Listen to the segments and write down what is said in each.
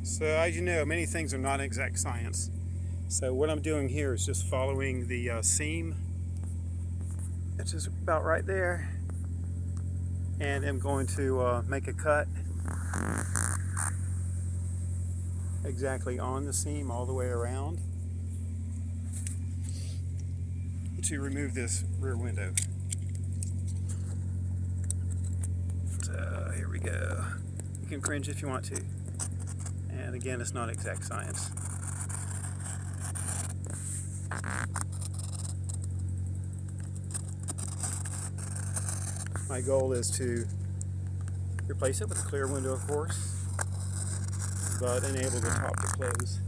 So as you know, many things are not exact science. So what I'm doing here is just following the seam. It's just about right there. And I'm going to make a cut exactly on the seam all the way around to remove this rear window. So here we go. You can cringe if you want to. And again, it's not exact science. My goal is to replace it with a clear window, of course, but enable the top to close.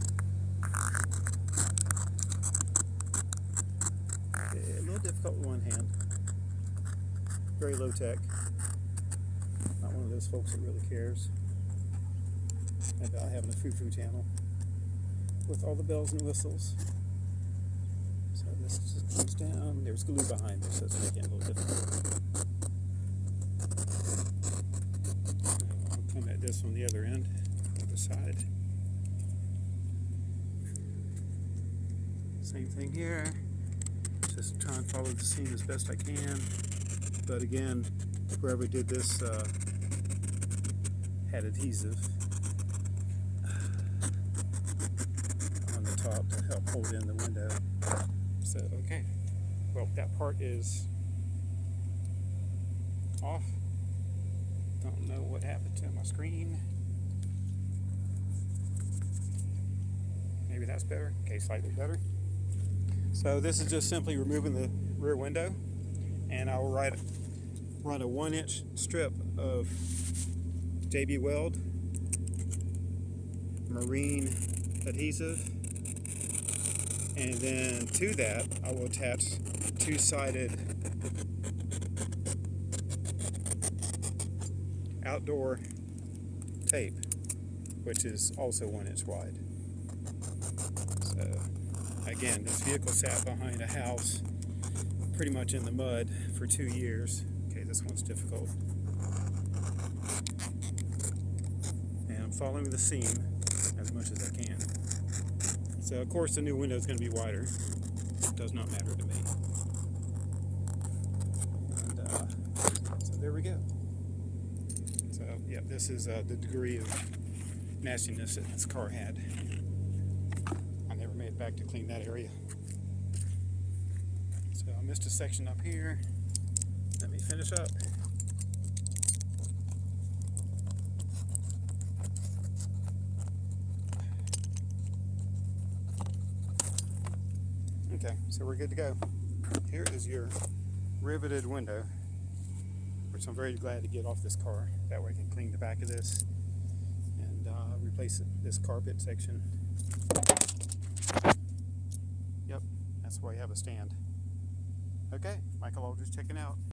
Okay, a little difficult with one hand. Very low tech. Not one of those folks that really cares about having a foo-foo channel with all the bells and whistles. So this just comes down. There's glue behind there, so it's making it a little difficult. I'll come at this from the other end, other side. Same thing here. Just try and follow the seam as best I can. But again, whoever did this had adhesive on the top to help hold in the window. So, okay. Well, that part is off. Don't know what happened to my screen. Maybe that's better. Okay, slightly better. So this is just simply removing the rear window, and I'll run a 1-inch strip of JB Weld marine adhesive, and then to that I will attach two-sided outdoor tape, which is also 1 inch wide. So again, this vehicle sat behind a house pretty much in the mud for 2 years. Okay, this one's difficult. And I'm following the seam as much as I can. So of course the new window is going to be wider. It does not matter to me. And so there we go. So yeah, this is the degree of nastiness that this car had. I never made it back to clean that area. So I missed a section up here. Let me finish up. Okay, so we're good to go. Here is your riveted window, which I'm very glad to get off this car. That way I can clean the back of this and replace this carpet section. Yep, that's why you have a stand. Okay, Michael Aldridge checking out.